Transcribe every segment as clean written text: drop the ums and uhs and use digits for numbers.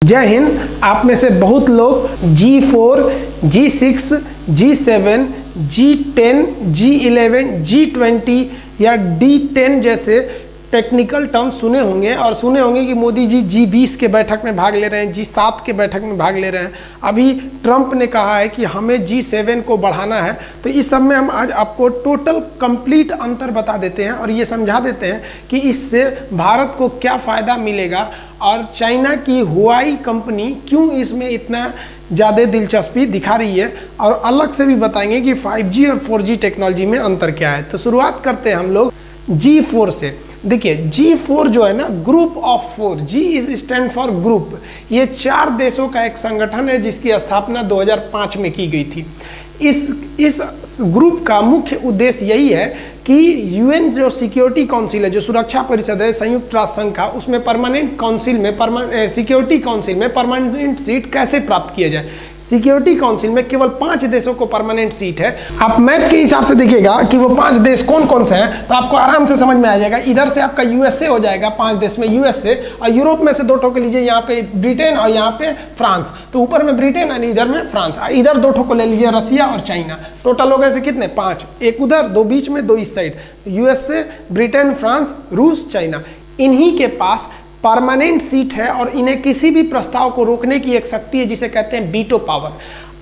जय हिंद। आप में से बहुत लोग G4, G6, G7, G10, G11, G20 या D10 जैसे टेक्निकल टर्म सुने होंगे और सुने होंगे कि मोदी जी G20 के बैठक में भाग ले रहे हैं, G7 के बैठक में भाग ले रहे हैं। अभी ट्रंप ने कहा है कि हमें G7 को बढ़ाना है। तो इस सब में हम आज आपको टोटल कंप्लीट अंतर बता देते हैं और ये समझा देते हैं कि इससे भारत को क्या फ़ायदा मिलेगा और चाइना की हुआई कंपनी क्यों इसमें इतना ज़्यादा दिलचस्पी दिखा रही है, और अलग से भी बताएंगे कि 5G और 4G टेक्नोलॉजी में अंतर क्या है। तो शुरुआत करते हैं हम लोग G4 से। देखिए G4 जो है ना, group of 4, G is stand for group. ये 4 देशों का एक संगठन है जिसकी स्थापना 2005 में की गई थी। इस ग्रुप का मुख्य उद्देश्य यही है कि यूएन जो सिक्योरिटी काउंसिल है, जो सुरक्षा परिषद है संयुक्त राष्ट्र संघ का, उसमें परमानेंट काउंसिल में सिक्योरिटी काउंसिल में परमानेंट सीट कैसे प्राप्त किया जाए। सिक्योरिटी काउंसिल में केवल 5 देशों को परमानेंट सीट है। आप मैप के हिसाब से देखिएगा कि वो 5 देश कौन कौन से हैं, तो आपको आराम से समझ में आ जाएगा। इधर से आपका यूएसए हो जाएगा, 5 देश में यूएसए, और यूरोप में से 2 ठो के लीजिए, यहाँ पे ब्रिटेन और यहाँ पे फ्रांस। तो ऊपर में ब्रिटेन और इधर में फ्रांस, इधर 2 ठो को ले लीजिए, रसिया और चाइना। टोटल हो गए से कितने, 5, एक उधर, 2 बीच में, 2 इस साइड, यूएसए, ब्रिटेन, फ्रांस, रूस, चाइना। इन्हीं के पास परमानेंट सीट है और इन्हें किसी भी प्रस्ताव को रोकने की एक शक्ति है जिसे कहते हैं वीटो पावर।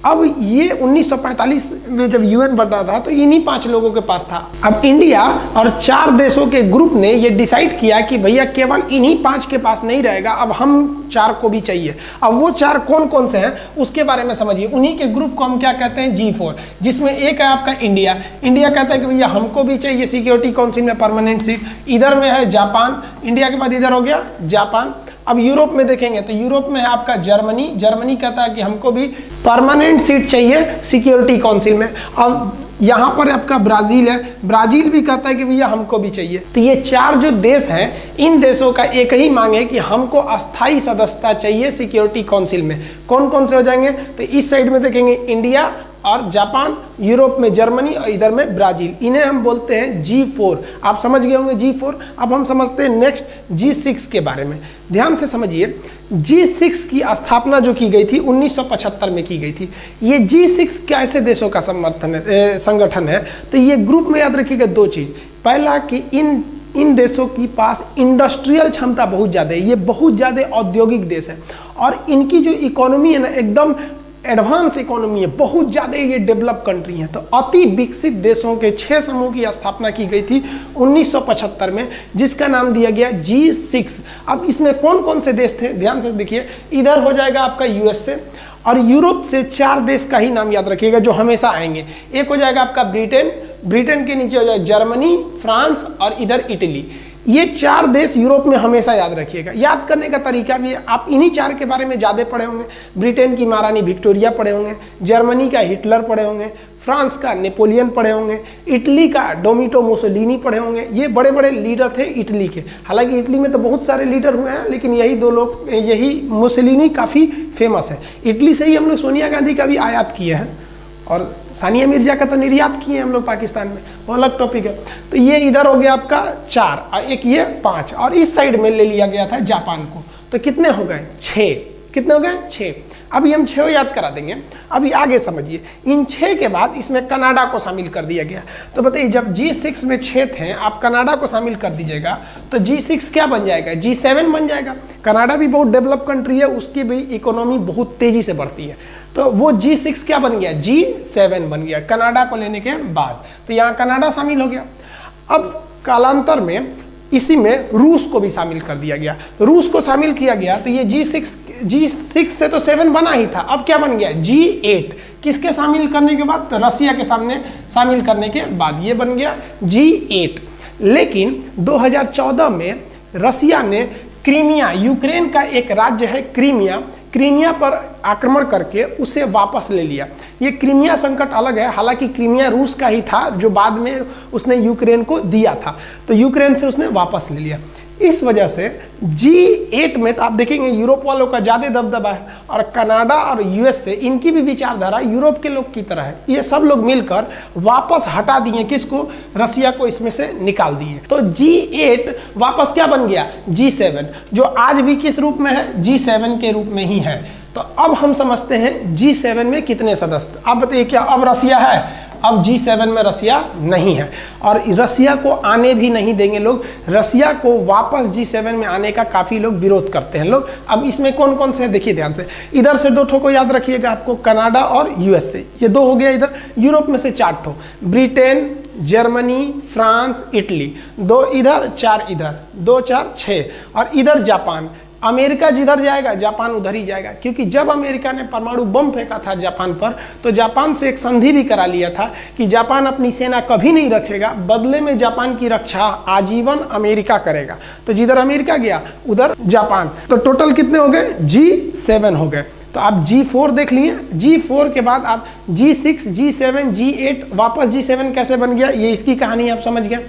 अब ये 1945 में जब यूएन बना था तो इन्हीं 5 लोगों के पास था। अब इंडिया और 4 देशों के ग्रुप ने ये डिसाइड किया कि भैया केवल इन्हीं 5 के पास नहीं रहेगा, अब हम 4 को भी चाहिए। अब वो 4 कौन कौन से हैं उसके बारे में समझिए। उन्हीं के ग्रुप को हम क्या कहते हैं, G4, जिसमें एक है आपका इंडिया। इंडिया कहता है कि भैया हमको भी चाहिए सिक्योरिटी काउंसिल में परमानेंट सीट। इधर में है जापान, इंडिया के बाद इधर हो गया जापान। अब यूरोप में देखेंगे तो यूरोप में है आपका जर्मनी। जर्मनी कहता है कि हमको भी परमानेंट सीट चाहिए सिक्योरिटी काउंसिल में। अब यहाँ पर आपका ब्राज़ील है, ब्राज़ील भी कहता है कि भैया हमको भी चाहिए। तो ये 4 जो देश हैं, इन देशों का एक ही मांग है कि हमको अस्थायी सदस्यता चाहिए सिक्योरिटी काउंसिल में। कौन कौन से हो जाएंगे, तो इस साइड में देखेंगे इंडिया और जापान, यूरोप में जर्मनी और इधर में ब्राजील। इन्हें हम बोलते हैं G4। आप समझ गए होंगे G4। अब हम समझते हैं नेक्स्ट G6 के बारे में। ध्यान से समझिए, G6 की स्थापना जो की गई थी 1975 में की गई थी। ये G6 कैसे देशों का संगठन है, तो ये ग्रुप में याद रखिएगा 2 चीज़। पहला कि इन देशों के पास इंडस्ट्रियल क्षमता बहुत ज़्यादा है, ये बहुत ज़्यादा औद्योगिक देश है और इनकी जो इकोनॉमी है ना, एकदम एडवांस इकोनॉमी है, बहुत ज़्यादा ये डेवलप कंट्री है। तो अति विकसित देशों के 6 समूह की स्थापना की गई थी 1975 में, जिसका नाम दिया गया G6। अब इसमें कौन कौन से देश थे, ध्यान से देखिए। इधर हो जाएगा आपका यूएसए, और यूरोप से 4 देश का ही नाम याद रखिएगा जो हमेशा आएंगे। एक हो जाएगा आपका ब्रिटेन, ब्रिटेन के नीचे हो जाएगा जर्मनी, फ्रांस और इधर इटली। ये 4 देश यूरोप में हमेशा याद रखिएगा। याद करने का तरीका भी है, आप इन्हीं 4 के बारे में ज़्यादा पढ़े होंगे। ब्रिटेन की महारानी विक्टोरिया पढ़े होंगे, जर्मनी का हिटलर पढ़े होंगे, फ्रांस का नेपोलियन पढ़े होंगे, इटली का डोमिटो मुसोलिनी पढ़े होंगे। ये बड़े बड़े लीडर थे इटली के। हालांकि इटली में तो बहुत सारे लीडर हुए हैं, लेकिन यही 2 लोग, यही मुसोलिनी काफ़ी फेमस है। इटली से ही हम लोग सोनिया गांधी का भी आयात किए हैं और सानिया मिर्जा का तो निर्यात किए हम लोग पाकिस्तान में, वो अलग टॉपिक है। तो ये इधर हो गया आपका 4 और एक ये 5, और इस साइड में ले लिया गया था जापान को। तो कितने हो गए, 6। कितने हो गए, 6। अभी हम 6 याद करा देंगे। अभी आगे समझिए, इन 6 के बाद इसमें कनाडा को शामिल कर दिया गया। तो बताइए, जब G6 में 6 थे, आप कनाडा को शामिल कर दीजिएगा तो G6 क्या बन जाएगा, G7 बन जाएगा। कनाडा भी बहुत डेवलप कंट्री है, उसकी भी इकोनॉमी बहुत तेजी से बढ़ती है। तो वो G6 क्या बन गया, G7 बन गया कनाडा को लेने के बाद। तो यहाँ कनाडा शामिल हो गया। अब कालांतर में इसी में रूस को भी शामिल कर दिया गया। रूस को शामिल किया गया तो ये G6 से तो 7 बना ही था, अब क्या बन गया, G8। किसके शामिल करने के बाद, तो रसिया के सामने शामिल करने के बाद ये बन गया G8। लेकिन 2014 में रसिया ने क्रीमिया, यूक्रेन का एक राज्य है क्रीमिया पर आक्रमण करके उसे वापस ले लिया। ये क्रीमिया संकट अलग है, हालांकि क्रीमिया रूस का ही था जो बाद में उसने यूक्रेन को दिया था, तो यूक्रेन से उसने वापस ले लिया। इस वजह से G8 में तो आप देखेंगे यूरोप वालों का ज़्यादा दबदबा है, और कनाडा और यूएस से इनकी भी विचारधारा यूरोप के लोग की तरह है। ये सब लोग मिलकर वापस हटा दिए किसको, रसिया को इसमें से निकाल दिए। तो G8 वापस क्या बन गया, G7, जो आज भी किस रूप में है, G7 के रूप में ही है। तो अब हम समझते हैं G7 में कितने सदस्य। अब बताइए क्या अब रसिया है, अब G7 में रसिया नहीं है, और रसिया को आने भी नहीं देंगे लोग। रसिया को वापस G7 में आने का काफ़ी लोग विरोध करते हैं लोग। अब इसमें कौन कौन से, देखिए ध्यान से, इधर से 2 ठो को याद रखिएगा आपको, कनाडा और यूएस से, ये 2 हो गया। इधर यूरोप में से 4 ठो, ब्रिटेन, जर्मनी, फ्रांस, इटली, 2 इधर 4 इधर, 2 4 6, और इधर जापान। अमेरिका जिधर जाएगा जापान उधर ही जाएगा, क्योंकि जब अमेरिका ने परमाणु बम फेंका था जापान पर, तो जापान से एक संधि भी करा लिया था कि जापान अपनी सेना कभी नहीं रखेगा, बदले में जापान की रक्षा आजीवन अमेरिका करेगा। तो जिधर अमेरिका गया उधर जापान। तो टोटल कितने हो गए, G7 हो गए। तो आप G4 देख लिए, G4 के बाद आप G6, G7, G8, वापस G7 कैसे बन गया, ये इसकी कहानी आप समझ गए।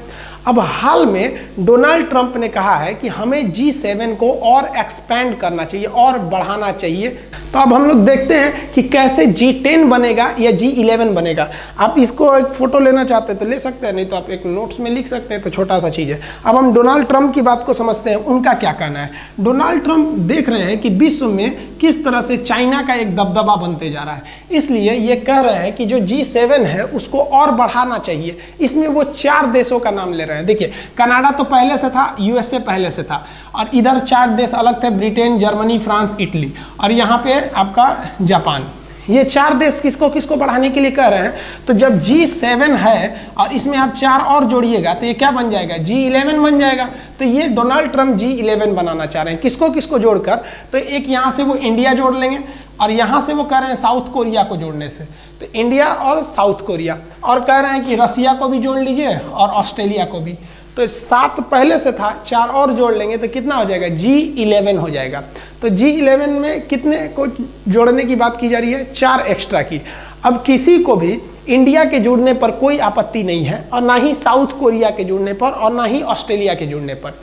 अब हाल में डोनाल्ड ट्रंप ने कहा है कि हमें G7 को और एक्सपेंड करना चाहिए और बढ़ाना चाहिए। तो अब हम लोग देखते हैं कि कैसे G10 बनेगा या G11 बनेगा। आप इसको एक फोटो लेना चाहते हैं तो ले सकते हैं, नहीं तो आप एक नोट्स में लिख सकते हैं, तो छोटा सा चीज़ है। अब हम डोनाल्ड ट्रंप की बात को समझते हैं, उनका क्या कहना है। डोनाल्ड ट्रंप देख रहे हैं कि विश्व में किस तरह से चाइना का एक दबदबा बनते जा रहा है, इसलिए ये कह रहे हैं कि जो G7 है उसको और बढ़ाना चाहिए। इसमें वो 4 देशों का नाम ले रहे हैं। देखिए, कनाडा तो पहले से था, यूएसए पहले से था, और इधर 4 देश अलग थे, ब्रिटेन, जर्मनी, फ्रांस, इटली, और यहाँ पे आपका जापान। ये 4 देश किसको किसको बढ़ाने के लिए कह रहे हैं। तो जब G7 है और इसमें आप 4 और जोड़िएगा तो ये क्या बन जाएगा, G11 बन जाएगा। तो ये डोनाल्ड ट्रंप G11 बनाना चाह रहे हैं, किसको किसको जोड़कर। तो एक यहाँ से वो इंडिया जोड़ लेंगे, और यहाँ से वो कह रहे हैं साउथ कोरिया को जोड़ने से, तो इंडिया और साउथ कोरिया, और कह रहे हैं कि रसिया को भी जोड़ लीजिए और ऑस्ट्रेलिया को भी। तो 7 पहले से था, 4 और जोड़ लेंगे तो कितना हो जाएगा, G11 हो जाएगा। तो G11 में कितने को जोड़ने की बात की जा रही है, 4 एक्स्ट्रा की। अब किसी को भी इंडिया के जुड़ने पर कोई आपत्ति नहीं है, और ना ही साउथ कोरिया के जुड़ने पर, और ना ही ऑस्ट्रेलिया के जुड़ने पर।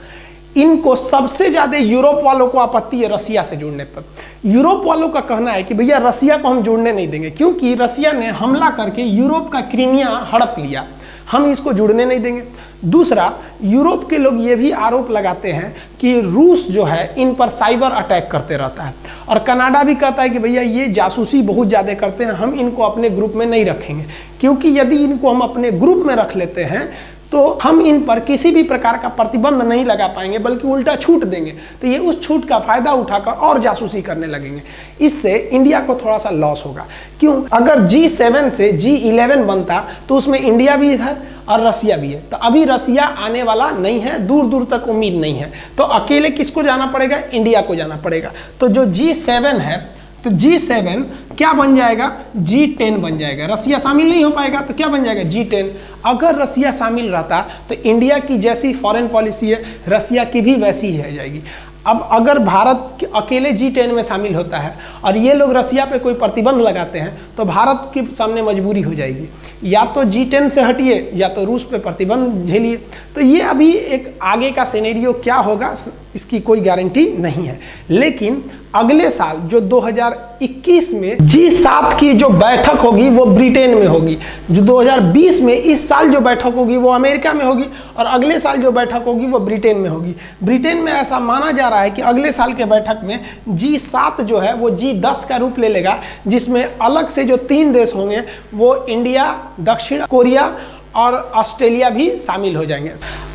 इनको सबसे ज़्यादा यूरोप वालों को आपत्ति है रसिया से जुड़ने पर। यूरोप वालों का कहना है कि भैया रसिया को हम जुड़ने नहीं देंगे, क्योंकि रसिया ने हमला करके यूरोप का क्रीमिया हड़प लिया, हम इसको जुड़ने नहीं देंगे। दूसरा, यूरोप के लोग ये भी आरोप लगाते हैं कि रूस जो है इन पर साइबर अटैक करते रहता है, और कनाडा भी कहता है कि भैया ये जासूसी बहुत ज़्यादा करते हैं, हम इनको अपने ग्रुप में नहीं रखेंगे, क्योंकि यदि इनको हम अपने ग्रुप में रख लेते हैं तो हम इन पर किसी भी प्रकार का प्रतिबंध नहीं लगा पाएंगे, बल्कि उल्टा छूट देंगे। तो ये उस छूट का फायदा उठाकर और जासूसी करने लगेंगे। इससे इंडिया को थोड़ा सा लॉस होगा। क्यों, अगर G7 से G11 बनता तो उसमें इंडिया भी है और रसिया भी है। तो अभी रसिया आने वाला नहीं है, दूर दूर तक उम्मीद नहीं है। तो अकेले किसको जाना पड़ेगा, इंडिया को जाना पड़ेगा। तो जो G7 है, तो G7 क्या बन जाएगा, G10 बन जाएगा। रसिया शामिल नहीं हो पाएगा तो क्या बन जाएगा, G10। अगर रसिया शामिल रहता तो इंडिया की जैसी फॉरेन पॉलिसी है रसिया की भी वैसी ही रह जाएगी। अब अगर भारत अकेले G10 में शामिल होता है और ये लोग रसिया पे कोई प्रतिबंध लगाते हैं तो भारत के सामने मजबूरी हो जाएगी, या तो G10 से हटिए या तो रूस पे प्रतिबंध झेलिए। तो ये अभी एक आगे का सिनेरियो क्या होगा इसकी कोई गारंटी नहीं है। लेकिन अगले साल जो 2021 में G7 की जो बैठक होगी वो ब्रिटेन में होगी, जो 2020 में इस साल जो बैठक होगी वो अमेरिका में होगी, और अगले साल जो बैठक होगी वो ब्रिटेन में होगी। ब्रिटेन में ऐसा माना जा रहा है कि अगले साल के बैठक में G7 जो है वो G10 का रूप ले लेगा, जिसमें अलग से जो 3 देश होंगे वो इंडिया, दक्षिण कोरिया और ऑस्ट्रेलिया भी शामिल हो जाएंगे।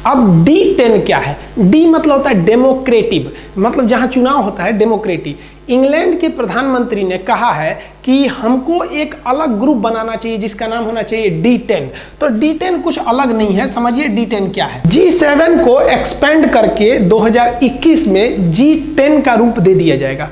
अब D10 क्या है, D मतलब होता है डेमोक्रेटिव, मतलब जहां चुनाव होता है डेमोक्रेटिव। इंग्लैंड के प्रधानमंत्री ने कहा है कि हमको एक अलग ग्रुप बनाना चाहिए जिसका नाम होना चाहिए D10। तो D10 कुछ अलग नहीं है, समझिए D10 क्या है। G7 को एक्सपेंड करके 2021 में G10 का रूप दे दिया जाएगा।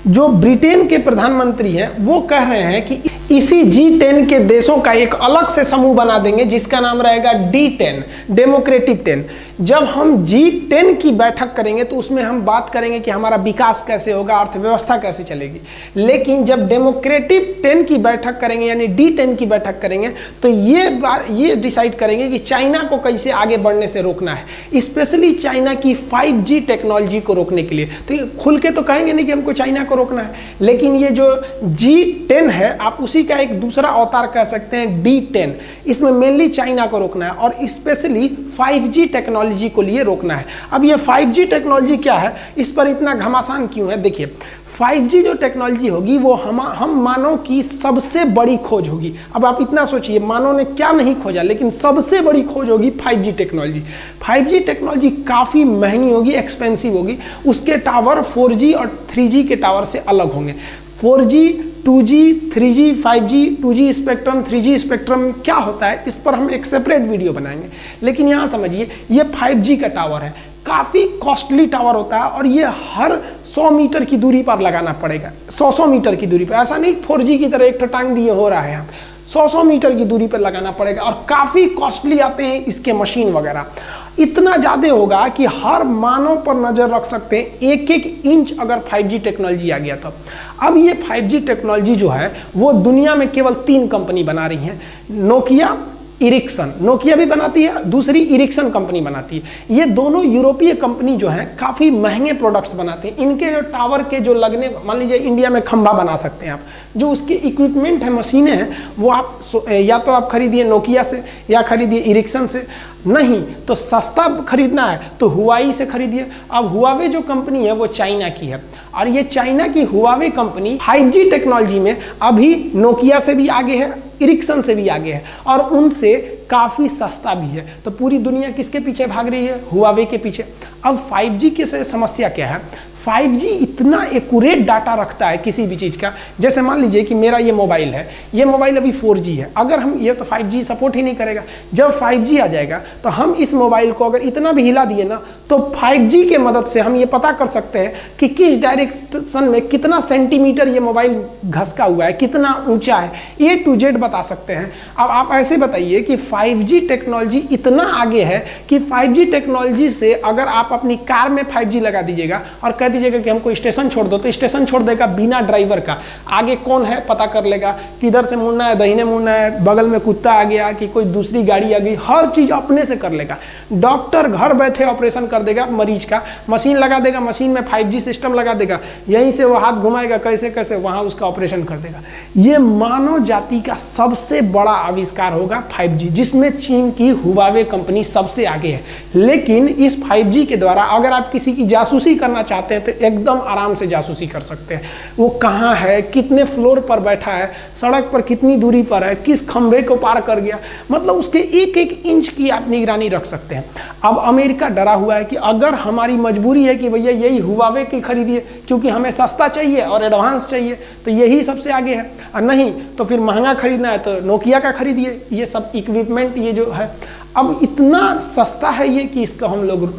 जो ब्रिटेन के प्रधानमंत्री हैं वो कह रहे हैं कि इसी G10 के देशों का एक अलग से समूह बना देंगे जिसका नाम रहेगा D10, डेमोक्रेटिक 10। जब हम G10 की बैठक करेंगे तो उसमें हम बात करेंगे कि हमारा विकास कैसे होगा, अर्थव्यवस्था कैसे चलेगी। लेकिन जब डेमोक्रेटिक 10 की बैठक करेंगे यानी D10 की बैठक करेंगे तो ये डिसाइड करेंगे कि चाइना को कैसे आगे बढ़ने से रोकना है, स्पेशली चाइना की 5G टेक्नोलॉजी को रोकने के लिए। तो खुल के तो कहेंगे नहीं कि हमको चाइना को रोकना है, लेकिन ये जो G10 है आप उसी का एक दूसरा अवतार कह सकते हैं D10। इसमें मेनली चाइना को रोकना है और स्पेशली 5G टेक्नोलॉजी को लिए रोकना है। अब ये 5G टेक्नोलॉजी क्या है, इस पर इतना घमासान क्यों है? देखिए 5G जो टेक्नोलॉजी होगी वो हम मानव की सबसे बड़ी खोज होगी। अब आप इतना सोचिए, मानव ने क्या नहीं खोजा, लेकिन सबसे बड़ी खोज होगी 5G टेक्नोलॉजी। 5G टेक्नोलॉजी काफ़ी महंगी होगी, एक्सपेंसिव होगी। उसके टावर 4G और 3G के टावर से अलग होंगे। 4G, 2G, 3G, 5G, 2G spectrum, 3G spectrum क्या होता है इस पर हम एक सेपरेट वीडियो बनाएंगे। लेकिन यहाँ समझिए ये 5G का टावर है, काफ़ी कॉस्टली टावर होता है और ये हर 100 मीटर की दूरी पर लगाना पड़ेगा। 100 मीटर की दूरी पर, ऐसा नहीं 4G की तरह एक टांग दिए हो रहा है यहाँ, 100 मीटर की दूरी पर लगाना पड़ेगा और काफ़ी कॉस्टली आते हैं इसके मशीन वगैरह। इतना ज़्यादा होगा कि हर मानव पर नज़र रख सकते हैं 1-1 इंच अगर 5G टेक्नोलॉजी आ गया तो। अब ये 5G टेक्नोलॉजी जो है वो दुनिया में केवल 3 कंपनी बना रही हैं, नोकिया, इरिक्सन। नोकिया भी बनाती है, दूसरी इरिक्सन कंपनी बनाती है। ये दोनों यूरोपीय कंपनी जो है काफ़ी महंगे प्रोडक्ट्स बनाते हैं। इनके जो टावर के जो लगने, मान लीजिए इंडिया में खंभा बना सकते हैं आप, जो उसके इक्विपमेंट है, मशीनें हैं, वो आप या तो आप खरीदिए नोकिया से या खरीदिए इरिक्सन से, नहीं तो सस्ता खरीदना है तो हुआई से खरीदिए। अब हुआवे जो कंपनी है वो चाइना की है और ये चाइना की हुआवे कंपनी 5G टेक्नोलॉजी में अभी नोकिया से भी आगे है, इरिक्सन से भी आगे है और उनसे काफ़ी सस्ता भी है। तो पूरी दुनिया किसके पीछे भाग रही है? हुआवे के पीछे। अब 5G की समस्या क्या है? 5G इतना एक्यूरेट डाटा रखता है किसी भी चीज़ का। जैसे मान लीजिए कि मेरा ये मोबाइल है, ये मोबाइल अभी 4G है, अगर हम ये तो 5G सपोर्ट ही नहीं करेगा। जब 5G आ जाएगा तो हम इस मोबाइल को अगर इतना भी हिला दिए ना तो 5G के मदद से हम ये पता कर सकते हैं कि किस डायरेक्शन में कितना सेंटीमीटर ये मोबाइल घसका हुआ है, कितना ऊंचा है, A to Z बता सकते हैं। अब आप ऐसे बताइए कि 5G टेक्नोलॉजी इतना आगे है कि 5G टेक्नोलॉजी से अगर आप अपनी कार में 5G लगा दीजिएगा और कह दीजिएगा कि हमको स्टेशन छोड़ दो, तो स्टेशन छोड़ देगा बिना ड्राइवर का। आगे कौन है पता कर लेगा, किधर से मुड़ना है, दाहिने मुड़ना है, बगल में कुत्ता आ गया कि कोई दूसरी गाड़ी आ गई, हर चीज़ अपने से कर लेगा। डॉक्टर घर बैठे ऑपरेशन कर देगा मरीज का, मशीन लगा देगा, मशीन में 5G सिस्टम लगा देगा, यहीं से वो हाथ घुमाएगा कैसे कैसे वहाँ उसका ऑपरेशन कर देगा। ये मानव जाति का सबसे बड़ा आविष्कार होगा 5G, जिसमें चीन की हुआवे कंपनी सबसे आगे है। लेकिन इस 5G के द्वारा अगर आप किसी की जासूसी करना चाहते हैं तो एकदम आराम से जासूसी कर सकते हैं। वो कहाँ है, कितने फ्लोर पर बैठा है, सड़क पर कितनी दूरी पर है, किस खंभे को पार कर गया, मतलब उसके 1-1 इंच की आप निगरानी रख सकते हैं। अब अमेरिका डरा हुआ है कि अगर हमारी मजबूरी है कि भैया यही हुआवे की खरीदिए क्योंकि हमें सस्ता चाहिए और एडवांस चाहिए तो यही सबसे आगे है, और नहीं तो फिर महंगा खरीदना है तो नोकिया का खरीदिए। ये सब इक्विपमेंट ये जो है अब इतना सस्ता है ये कि इसका हम लोग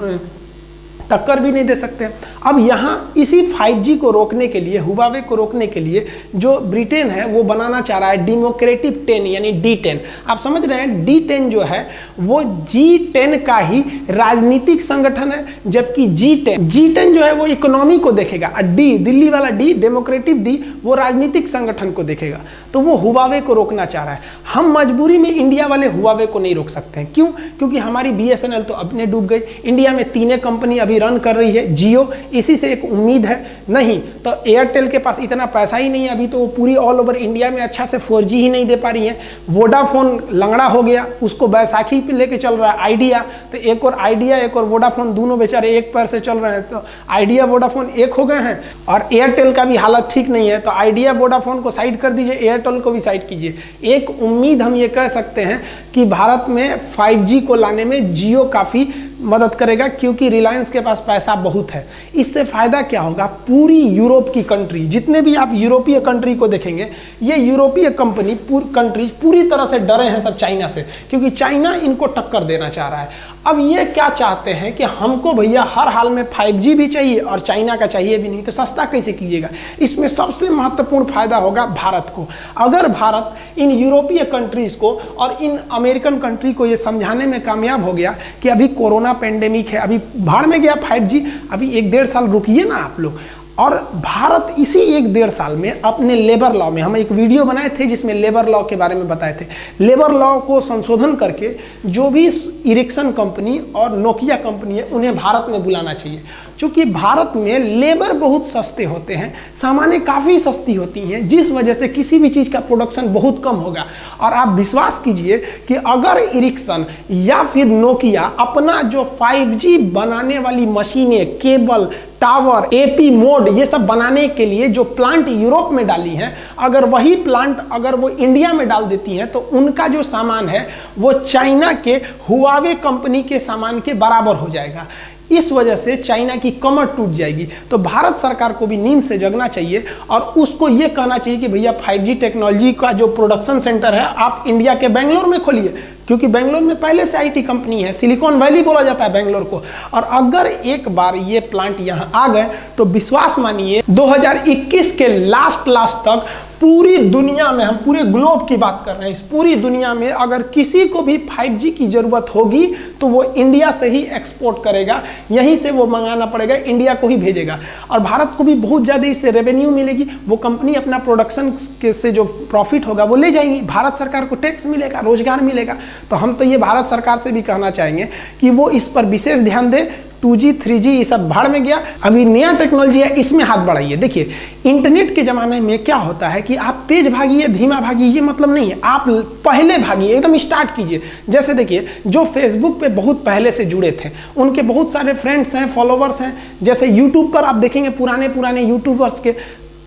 टक्कर भी नहीं दे सकते। अब यहाँ इसी 5G को रोकने के लिए, हुआवे को रोकने के लिए जो ब्रिटेन है वो बनाना चाह रहा है डेमोक्रेटिक 10 यानी D10। आप समझ रहे हैं D10 जो है वो G10 का ही राजनीतिक संगठन है, जबकि G10 जो है वो इकोनॉमी को देखेगा और दिल्ली वाला D, डेमोक्रेटिक D, वो राजनीतिक संगठन को देखेगा। तो वो हुआवे को रोकना चाह रहा है। हम मजबूरी में इंडिया वाले हुआवे को नहीं रोक सकते हैं। क्यों? क्योंकि हमारी BSNL तो अपने डूब गई। इंडिया में 3 कंपनी अभी रन कर रही है, जियो, इसी से एक उम्मीद है। नहीं तो एयरटेल के पास इतना पैसा ही नहीं है अभी, तो वो पूरी ऑल ओवर इंडिया में अच्छा से 4G ही नहीं दे पा रही है। वोडाफोन लंगड़ा हो गया, उसको बैसाखी पे लेके चल रहा है आइडिया, तो एक और आइडिया एक और वोडाफोन दोनों बेचारे एक पैर से चल रहे हैं। तो आइडिया वोडाफोन एक हो गए हैं और एयरटेल का भी हालत ठीक नहीं है। तो आइडिया वोडाफोन को साइड कर दीजिए, एयरटेल को भी साइड कीजिए। एक उम्मीद हम ये कह सकते हैं कि भारत में 5G को लाने में जियो काफ़ी मदद करेगा, क्योंकि रिलायंस के पास पैसा बहुत है। इससे फायदा क्या होगा? पूरी यूरोप की कंट्री, जितने भी आप यूरोपीय कंट्री को देखेंगे, ये यूरोपीय कंट्रीज पूरी तरह से डरे हैं सब चाइना से, क्योंकि चाइना इनको टक्कर देना चाह रहा है। अब ये क्या चाहते हैं कि हमको भैया हर हाल में 5G भी चाहिए और चाइना का चाहिए भी नहीं, तो सस्ता कैसे कीजिएगा। इसमें सबसे महत्वपूर्ण फायदा होगा भारत को। अगर भारत इन यूरोपीय कंट्रीज को और इन अमेरिकन कंट्री को ये समझाने में कामयाब हो गया कि अभी कोरोना पेंडेमिक है, अभी भाड़ में गया 5G, अभी 1-1.5 साल रुकिए ना आप लोग। और भारत इसी 1-1.5 साल में अपने लेबर लॉ में, हम एक वीडियो बनाए थे जिसमें लेबर लॉ के बारे में बताए थे, लेबर लॉ को संशोधन करके जो भी इरिक्सन कंपनी और नोकिया कंपनी है उन्हें भारत में बुलाना चाहिए। क्योंकि भारत में लेबर बहुत सस्ते होते हैं, सामानें काफ़ी सस्ती होती हैं, जिस वजह से किसी भी चीज़ का प्रोडक्शन बहुत कम होगा। और आप विश्वास कीजिए कि अगर इरिक्सन या फिर नोकिया अपना जो 5G बनाने वाली मशीनें, केबल, टावर, एपी मोड, ये सब बनाने के लिए जो प्लांट यूरोप में डाली हैं, अगर वही प्लांट अगर वो इंडिया में डाल देती हैं तो उनका जो सामान है वो चाइना के हुआवे कंपनी के सामान के बराबर हो जाएगा। इस वजह से चाइना की कमर टूट जाएगी। तो भारत सरकार को भी नींद से जगना चाहिए और उसको ये कहना चाहिए कि भैया 5G टेक्नोलॉजी का जो प्रोडक्शन सेंटर है आप इंडिया के बेंगलोर में खोलिए, क्योंकि बेंगलोर में पहले से IT कंपनी है, सिलिकॉन वैली बोला जाता है बेंगलोर को। और अगर एक बार ये प्लांट यहाँ आ गए तो विश्वास मानिए 2021 के लास्ट तक पूरी दुनिया में, हम पूरे ग्लोब की बात कर रहे हैं, इस पूरी दुनिया में अगर किसी को भी 5G की जरूरत होगी तो वो इंडिया से ही एक्सपोर्ट करेगा, यहीं से वो मंगाना पड़ेगा, इंडिया को ही भेजेगा। और भारत को भी बहुत ज़्यादा इससे रेवेन्यू मिलेगी, वो कंपनी अपना प्रोडक्शन से जो प्रॉफिट होगा वो ले जाएंगी, भारत सरकार को टैक्स मिलेगा, रोजगार मिलेगा। तो हम तो ये भारत सरकार से भी कहना चाहेंगे कि वो इस पर विशेष ध्यान दे। 2G 3G ये सब भाड़ में गया, अभी नया टेक्नोलॉजी है, इसमें हाथ बढ़ाइए। देखिए इंटरनेट के ज़माने में क्या होता है कि आप तेज भागिए धीमा भागिए ये मतलब नहीं है, आप पहले भागिए, एकदम स्टार्ट कीजिए। जैसे देखिए जो फेसबुक पे बहुत पहले से जुड़े थे उनके बहुत सारे फ्रेंड्स हैं, फॉलोवर्स हैं। जैसे यूट्यूब पर आप देखेंगे पुराने यूट्यूबर्स के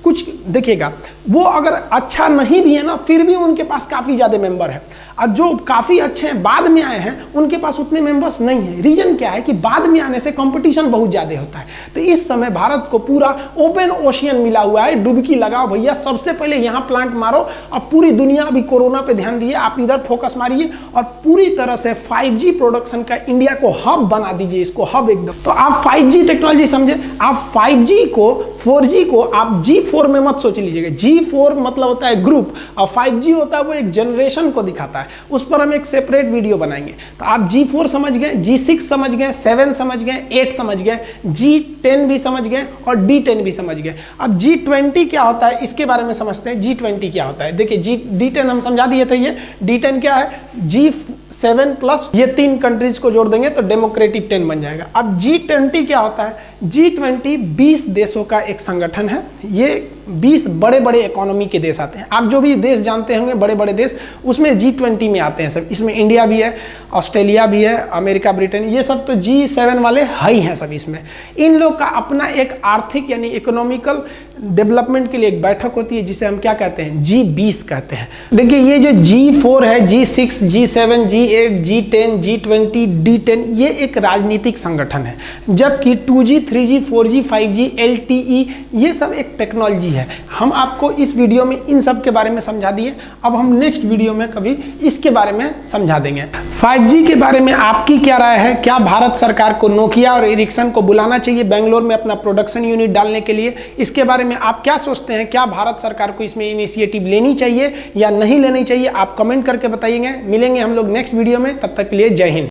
कुछ देखिएगा, वो अगर अच्छा नहीं भी है ना फिर भी उनके पास काफ़ी ज़्यादा मेंबर है, और जो काफ़ी अच्छे हैं बाद में आए हैं उनके पास उतने मेंबर्स नहीं हैं। रीजन क्या है कि बाद में आने से कंपटीशन बहुत ज़्यादा होता है। तो इस समय भारत को पूरा ओपन ओशियन मिला हुआ है, डुबकी लगाओ भैया, सबसे पहले यहाँ प्लांट मारो। अब पूरी दुनिया अभी कोरोना पे ध्यान दिए, आप इधर फोकस मारिए और पूरी तरह से 5G प्रोडक्शन का इंडिया को हब बना दीजिए, इसको हब एकदम। तो आप 5G टेक्नोलॉजी समझे, आप 5G को 4G को आप G4 में मत सोच लीजिएगा। G4 मतलब होता है ग्रुप और 5G होता है वो एक जनरेशन को दिखाता है, उस पर हम एक सेपरेट वीडियो बनाएंगे। तो आप G4 समझ गए, G6 समझ गए, 7 समझ गए, 8 समझ गए, G10 भी समझ गए और D10 भी समझ गए। अब G20 क्या होता है इसके बारे में समझते हैं। G20 क्या होता है, देखिए D10 हम समझा दिए थे। ये D10 क्या है, G7 प्लस ये 3 कंट्रीज को जोड़ देंगे तो डेमोक्रेटिक 10 बन जाएगा। अब G20 क्या होता है, G20 20 देशों का एक संगठन है। ये 20 बड़े बड़े इकोनॉमी के देश आते हैं, आप जो भी देश जानते होंगे बड़े बड़े देश उसमें G20 में आते हैं सब। इसमें इंडिया भी है, ऑस्ट्रेलिया भी है, अमेरिका, ब्रिटेन, ये सब तो G7 वाले ही हैं सब। इसमें इन लोग का अपना एक आर्थिक यानी इकोनॉमिकल डेवलपमेंट के लिए एक बैठक होती है जिसे हम क्या कहते हैं, G20 कहते हैं। देखिए ये जो G4 है, G6, G7, G8, G10, G20, D10 ये एक राजनीतिक संगठन है, जबकि 2G 3G 4G 5G LTE ये सब एक टेक्नोलॉजी है। हम आपको इस वीडियो में इन सब के बारे में समझा दिए, अब हम नेक्स्ट वीडियो में कभी इसके बारे में समझा देंगे। 5G के बारे में आपकी क्या राय है, क्या भारत सरकार को नोकिया और एरिक्सन को बुलाना चाहिए बेंगलोर में अपना प्रोडक्शन यूनिट डालने के लिए? इसके बारे में आप क्या सोचते हैं, क्या भारत सरकार को इसमें इनिशिएटिव लेनी चाहिए या नहीं लेनी चाहिए? आप कमेंट करके बताइएगा। मिलेंगे हम लोग नेक्स्ट वीडियो में, तब तक के लिए जय हिंद।